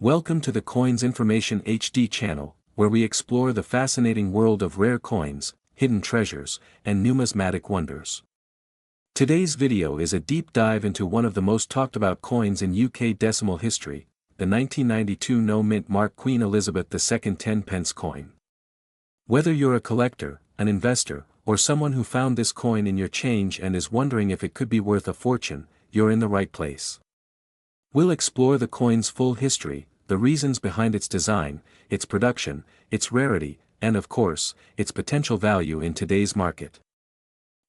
Welcome to the Coins Information HD channel, where we explore the fascinating world of rare coins, hidden treasures, and numismatic wonders. Today's video is a deep dive into one of the most talked about coins in UK decimal history, the 1992 no-mint mark Queen Elizabeth II 10 pence coin. Whether you're a collector, an investor, or someone who found this coin in your change and is wondering if it could be worth a fortune, you're in the right place. We'll explore the coin's full history, the reasons behind its design, its production, its rarity, and of course, its potential value in today's market.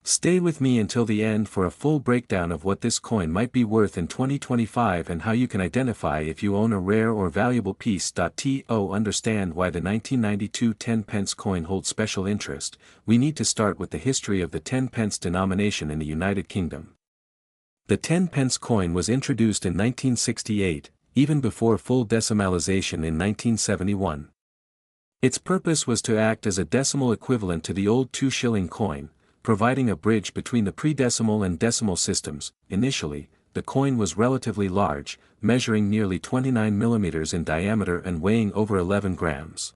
Stay with me until the end for a full breakdown of what this coin might be worth in 2025 and how you can identify if you own a rare or valuable piece. To understand why the 1992 10 pence coin holds special interest, we need to start with the history of the 10 pence denomination in the United Kingdom. The 10 pence coin was introduced in 1968, even before full decimalization in 1971. Its purpose was to act as a decimal equivalent to the old 2-shilling coin, providing a bridge between the pre-decimal and decimal systems. Initially, the coin was relatively large, measuring nearly 29 millimeters in diameter and weighing over 11 grams.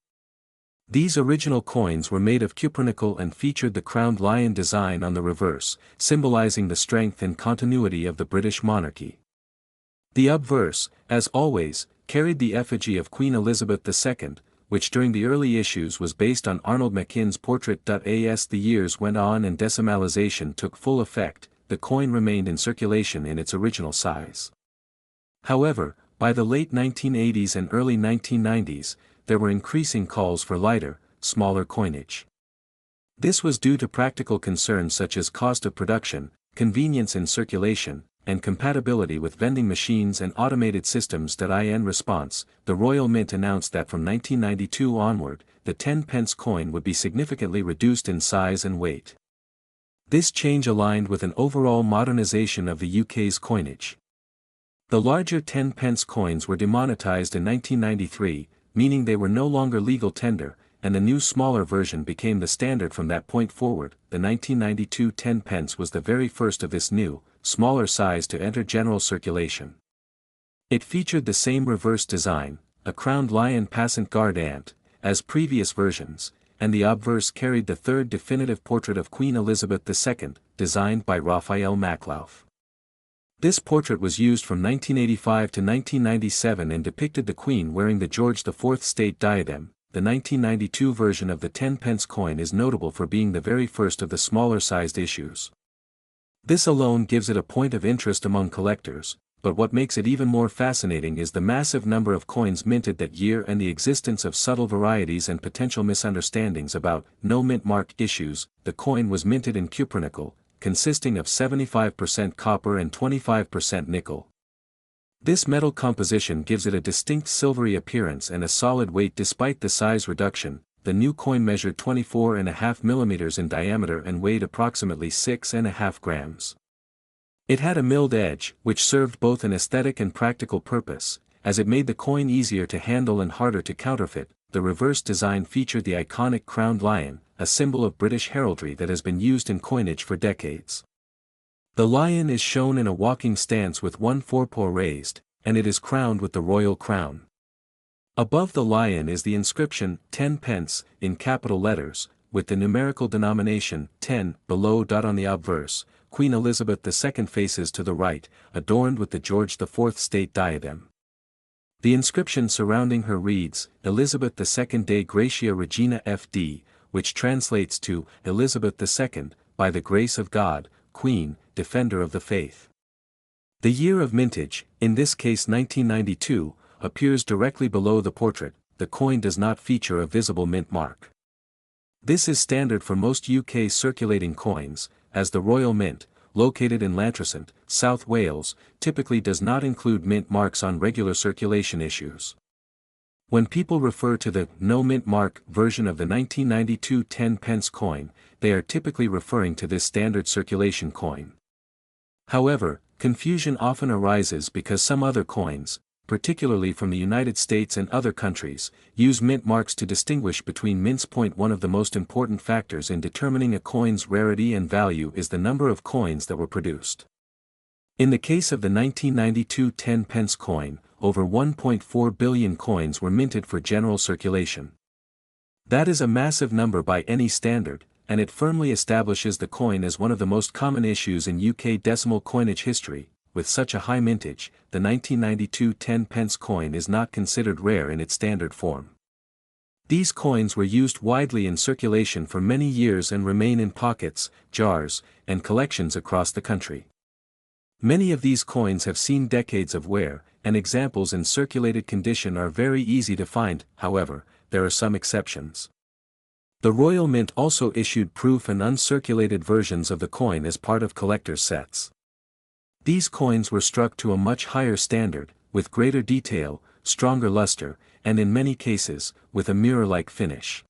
These original coins were made of cupronickel and featured the crowned lion design on the reverse, symbolizing the strength and continuity of the British monarchy. The obverse, as always, carried the effigy of Queen Elizabeth II, which during the early issues was based on Arnold Machin's portrait. As the years went on and decimalization took full effect, the coin remained in circulation in its original size. However, by the late 1980s and early 1990s, there were increasing calls for lighter, smaller coinage. This was due to practical concerns such as cost of production, convenience in circulation, and compatibility with vending machines and automated systems. In response, the Royal Mint announced that from 1992 onward, the 10 pence coin would be significantly reduced in size and weight. This change aligned with an overall modernization of the UK's coinage. The larger 10 pence coins were demonetized in 1993, meaning they were no longer legal tender, and a new smaller version became the standard from that point forward. The 1992 10 pence was the very first of this new, smaller size to enter general circulation. It featured the same reverse design, a crowned lion passant guard ant, as previous versions, and the obverse carried the third definitive portrait of Queen Elizabeth II, designed by Raphael Maklauf. This portrait was used from 1985 to 1997 and depicted the Queen wearing the George IV state diadem. The 1992 version of the 10 pence coin is notable for being the very first of the smaller-sized issues. This alone gives it a point of interest among collectors, but what makes it even more fascinating is the massive number of coins minted that year and the existence of subtle varieties and potential misunderstandings about no-mint mark issues. The coin was minted in cupronickel, consisting of 75% copper and 25% nickel. This metal composition gives it a distinct silvery appearance and a solid weight despite the size reduction. The new coin measured 24.5 millimeters in diameter and weighed approximately 6.5 grams. It had a milled edge, which served both an aesthetic and practical purpose, as it made the coin easier to handle and harder to counterfeit. The reverse design featured the iconic crowned lion, a symbol of British heraldry that has been used in coinage for decades. The lion is shown in a walking stance with one forepaw raised, and it is crowned with the royal crown. Above the lion is the inscription, 10 pence, in capital letters, with the numerical denomination, 10, below. On the obverse, Queen Elizabeth II faces to the right, adorned with the George IV state diadem. The inscription surrounding her reads, Elizabeth II de Gratia Regina FD, which translates to, Elizabeth II, by the grace of God, Queen, Defender of the Faith. The year of mintage, in this case 1992, appears directly below the portrait. The coin does not feature a visible mint mark. This is standard for most UK circulating coins, as the Royal Mint, located in Llantrisant, South Wales, typically does not include mint marks on regular circulation issues. When people refer to the no mint mark version of the 1992 10 pence coin, they are typically referring to this standard circulation coin. However, confusion often arises because some other coins, particularly from the United States and other countries, use mint marks to distinguish between mints. One of the most important factors in determining a coin's rarity and value is the number of coins that were produced. In the case of the 1992 10 pence coin, over 1.4 billion coins were minted for general circulation. That is a massive number by any standard, and it firmly establishes the coin as one of the most common issues in UK decimal coinage history. With such a high mintage, the 1992 10-pence coin is not considered rare in its standard form. These coins were used widely in circulation for many years and remain in pockets, jars, and collections across the country. Many of these coins have seen decades of wear, and examples in circulated condition are very easy to find. However, there are some exceptions. The Royal Mint also issued proof and uncirculated versions of the coin as part of collector's sets. These coins were struck to a much higher standard, with greater detail, stronger luster, and in many cases, with a mirror-like finish.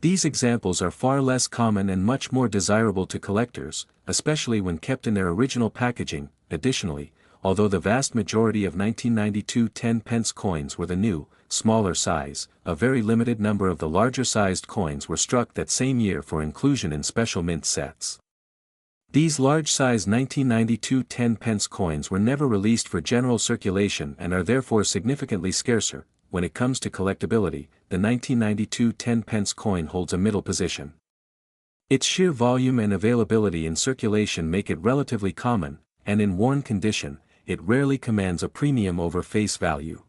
These examples are far less common and much more desirable to collectors, especially when kept in their original packaging. Additionally, although the vast majority of 1992 10-pence coins were the new, smaller size, a very limited number of the larger-sized coins were struck that same year for inclusion in special mint sets. These large-size 1992 10-pence coins were never released for general circulation and are therefore significantly scarcer. When it comes to collectability, the 1992 10-pence coin holds a middle position. Its sheer volume and availability in circulation make it relatively common, and in worn condition, it rarely commands a premium over face value.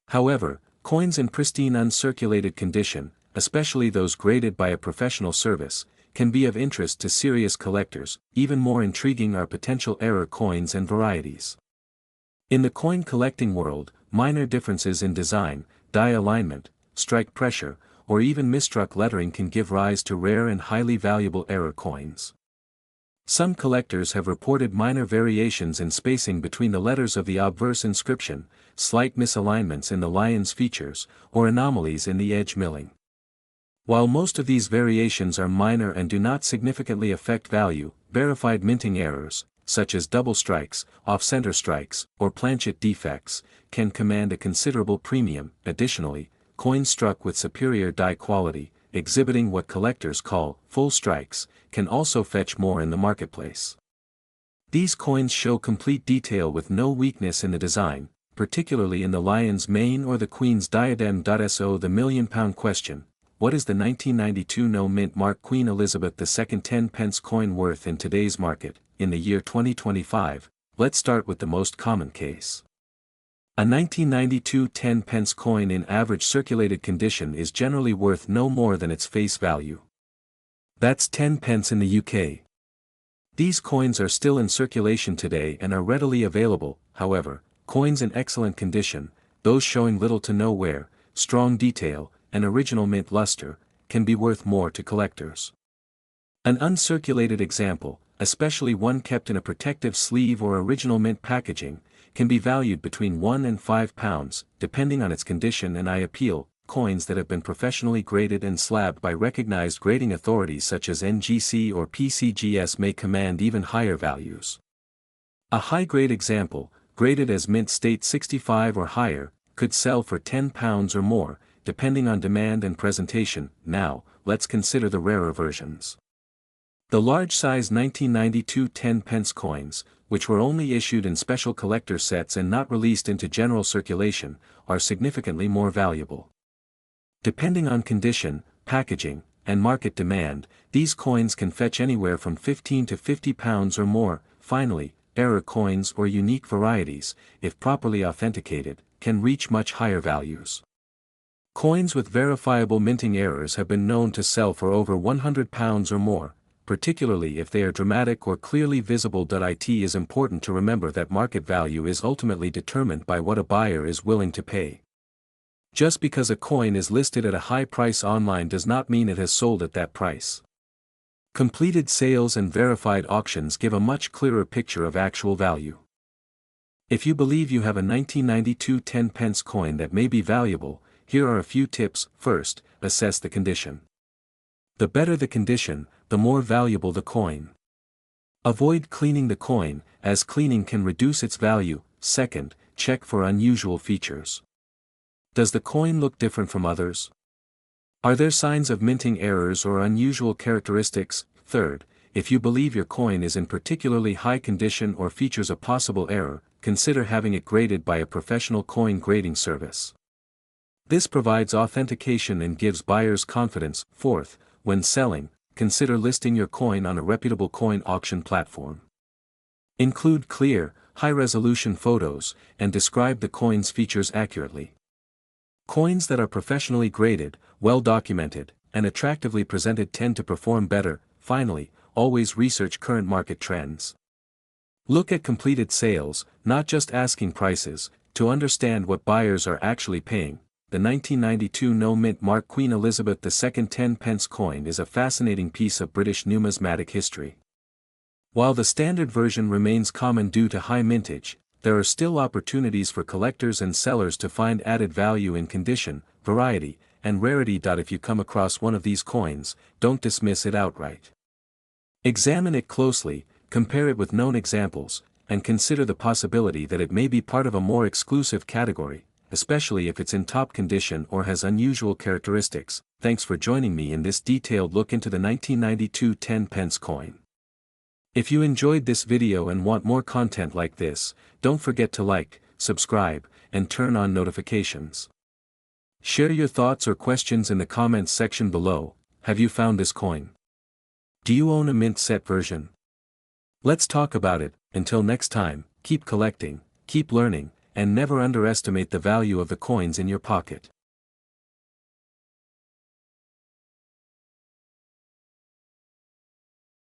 However, coins in pristine uncirculated condition, especially those graded by a professional service, can be of interest to serious collectors. Even more intriguing are potential error coins and varieties. In the coin collecting world, minor differences in design, die alignment, strike pressure, or even misstruck lettering can give rise to rare and highly valuable error coins. Some collectors have reported minor variations in spacing between the letters of the obverse inscription, slight misalignments in the lion's features, or anomalies in the edge milling. While most of these variations are minor and do not significantly affect value, verified minting errors, such as double strikes, off-center strikes, or planchet defects, can command a considerable premium. Additionally, coins struck with superior die quality, exhibiting what collectors call full strikes, can also fetch more in the marketplace. These coins show complete detail with no weakness in the design, particularly in the lion's mane or the queen's diadem. So the million-pound question: what is the 1992 no-mint mark Queen Elizabeth II 10-pence coin worth in today's market, in the year 2025? Let's start with the most common case. A 1992 10-pence coin in average circulated condition is generally worth no more than its face value. That's 10 pence in the UK. These coins are still in circulation today and are readily available. However, coins in excellent condition, those showing little to no wear, strong detail, and original mint luster, can be worth more to collectors. An uncirculated example, especially one kept in a protective sleeve or original mint packaging, can be valued between £1 and £5, depending on its condition. And I appeal, coins that have been professionally graded and slabbed by recognized grading authorities such as NGC or PCGS may command even higher values. A high-grade example, graded as mint state 65 or higher, could sell for £10 or more, depending on demand and presentation. Now, let's consider the rarer versions. The large-size 1992 10-pence coins, which were only issued in special collector sets and not released into general circulation, are significantly more valuable. Depending on condition, packaging, and market demand, these coins can fetch anywhere from £15 to £50 or more. Finally, error coins or unique varieties, if properly authenticated, can reach much higher values. Coins with verifiable minting errors have been known to sell for over £100 or more, particularly if they are dramatic or clearly visible. It is important to remember that market value is ultimately determined by what a buyer is willing to pay. Just because a coin is listed at a high price online does not mean it has sold at that price. Completed sales and verified auctions give a much clearer picture of actual value. If you believe you have a 1992 10-pence coin that may be valuable, here are a few tips. First, assess the condition. The better the condition, the more valuable the coin. Avoid cleaning the coin, as cleaning can reduce its value. Second, check for unusual features. Does the coin look different from others? Are there signs of minting errors or unusual characteristics? Third, if you believe your coin is in particularly high condition or features a possible error, consider having it graded by a professional coin grading service. This provides authentication and gives buyers confidence. Fourth, when selling, consider listing your coin on a reputable coin auction platform. Include clear, high-resolution photos, and describe the coin's features accurately. Coins that are professionally graded, well-documented, and attractively presented tend to perform better. Finally, always research current market trends. Look at completed sales, not just asking prices, to understand what buyers are actually paying. The 1992 no-mint mark Queen Elizabeth II 10-pence coin is a fascinating piece of British numismatic history. While the standard version remains common due to high mintage, there are still opportunities for collectors and sellers to find added value in condition, variety, and rarity. If you come across one of these coins, don't dismiss it outright. Examine it closely, compare it with known examples, and consider the possibility that it may be part of a more exclusive category, especially if it's in top condition or has unusual characteristics. Thanks for joining me in this detailed look into the 1992 10-pence coin. If you enjoyed this video and want more content like this, don't forget to like, subscribe, and turn on notifications. Share your thoughts or questions in the comments section below. Have you found this coin? Do you own a mint set version? Let's talk about it. Until next time, keep collecting, keep learning, and never underestimate the value of the coins in your pocket.